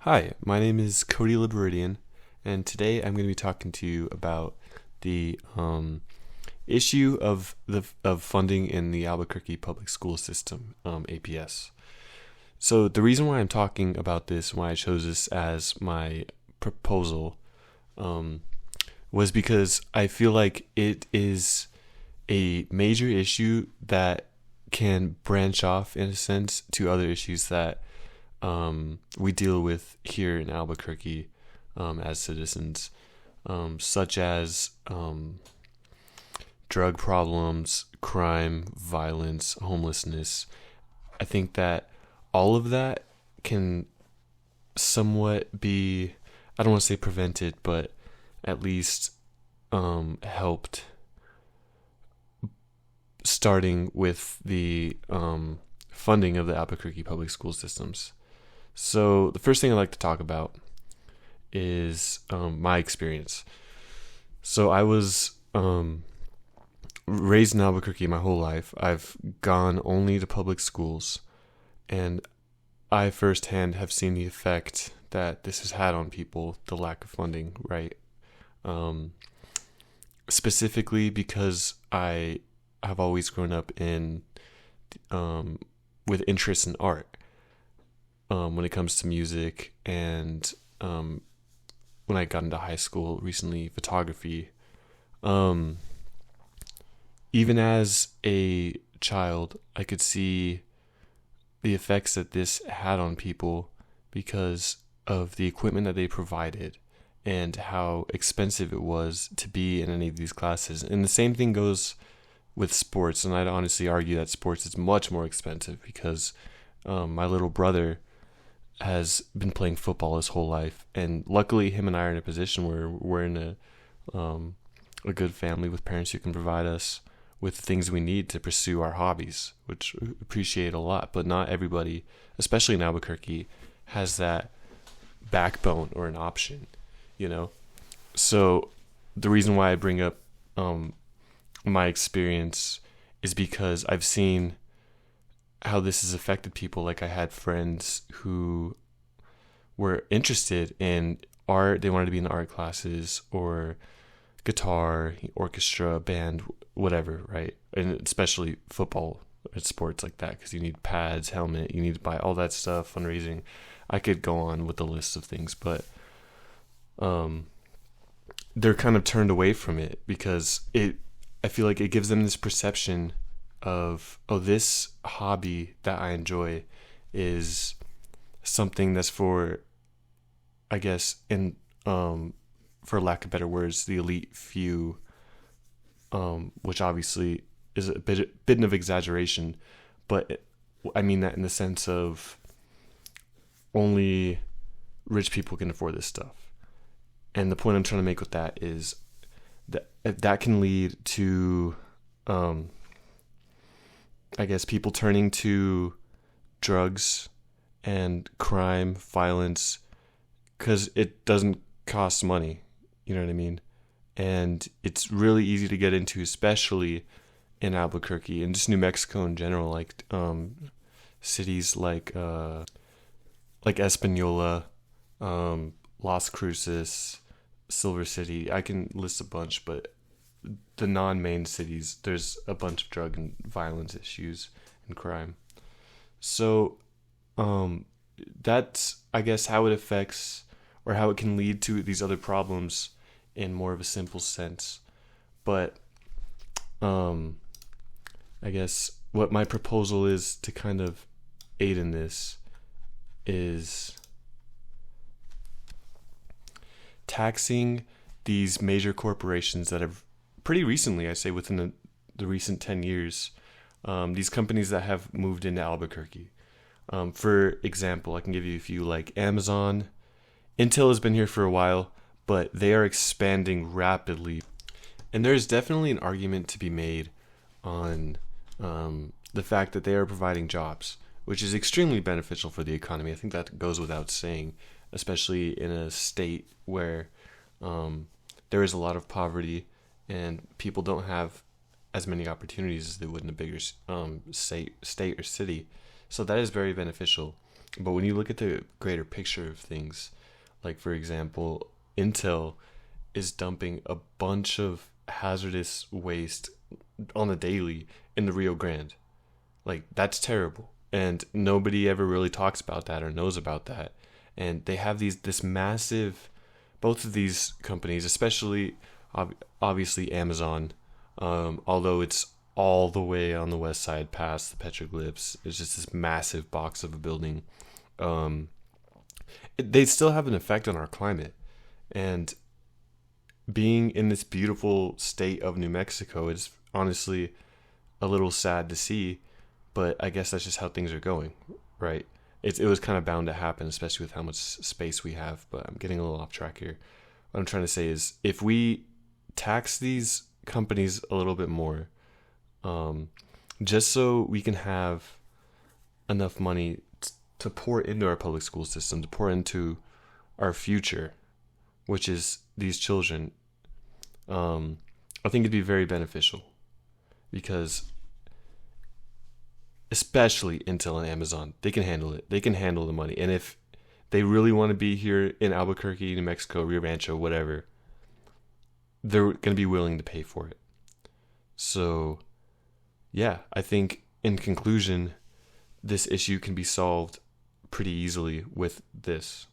Hi, my name is Cody Liberidian, and today I'm going to be talking to you about the issue of funding in the Albuquerque public school system, APS. So the reason why I'm talking about this, why I chose this as my proposal, um, was because I feel like it is a major issue that can branch off in a sense to other issues that we deal with here in Albuquerque as citizens, such as drug problems, crime, violence, homelessness. I think that all of that can somewhat be, I don't want to say prevented, but at least helped, starting with the funding of the Albuquerque public school systems. So the first thing I'd like to talk about is my experience. So I was raised in Albuquerque my whole life. I've gone only to public schools, and I firsthand have seen the effect that this has had on people, the lack of funding, right? Um, Specifically because I have always grown up in um, with interest in art, when it comes to music, and when I got into high school recently, photography. Um, Even as a child, I could see the effects that this had on people because of the equipment that they provided and how expensive it was to be in any of these classes. And the same thing goes with sports, and I'd honestly argue that sports is much more expensive because my little brother has been playing football his whole life, and luckily him and I are in a position where we're in a good family with parents who can provide us with things we need to pursue our hobbies, which we appreciate a lot. But not everybody, especially in Albuquerque, has that backbone or an option, you know. So the reason why I bring up my experience is because I've seen how this has affected people. Like, I had friends who were interested in art. They wanted to be in the art classes or guitar, orchestra, band, whatever, right? And especially football and sports like that, because you need pads, helmet, you need to buy all that stuff, fundraising. I could go on with the list of things, but they're kind of turned away from it because I feel like it gives them this perception of, oh, this hobby that I enjoy is something that's for, I guess, in for lack of better words, the elite few, which obviously is a bit of exaggeration, but I mean that in the sense of only rich people can afford this stuff. And the point I'm trying to make with that is that can lead to, I guess, people turning to drugs and crime, violence, because it doesn't cost money. You know what I mean? And it's really easy to get into, especially in Albuquerque and just New Mexico in general, like cities like Espanola, Las Cruces, Silver City. I can list a bunch, but the non-main cities, there's a bunch of drug and violence issues and crime. So that's, I guess, how it affects, or how it can lead to these other problems in more of a simple sense. But I guess what my proposal is to kind of aid in this is taxing these major corporations that have pretty recently, I say within the recent 10 years, these companies that have moved into Albuquerque. For example, I can give you a few, like Amazon. Intel has been here for a while, but they are expanding rapidly. And there's definitely an argument to be made on the fact that they are providing jobs, which is extremely beneficial for the economy. I think that goes without saying, especially in a state where there is a lot of poverty and people don't have as many opportunities as they would in a bigger state or city. So that is very beneficial. But when you look at the greater picture of things, like for example, Intel is dumping a bunch of hazardous waste on the daily in the Rio Grande. Like, that's terrible. And nobody ever really talks about that or knows about that. And they have this massive, both of these companies, especially obviously Amazon, although it's all the way on the west side past the petroglyphs. It's just this massive box of a building. Um, they still have an effect on our climate. And being in this beautiful state of New Mexico is honestly a little sad to see, but I guess that's just how things are going, right? It was kind of bound to happen, especially with how much space we have, but I'm getting a little off track here. What I'm trying to say is if we tax these companies a little bit more, just so we can have enough money to pour into our public school system, to pour into our future, which is these children, I think it'd be very beneficial, because especially Intel and Amazon, they can handle it. They can handle the money. And if they really want to be here in Albuquerque, New Mexico, Rio Rancho, whatever, they're going to be willing to pay for it. So, yeah, I think in conclusion, this issue can be solved pretty easily with this.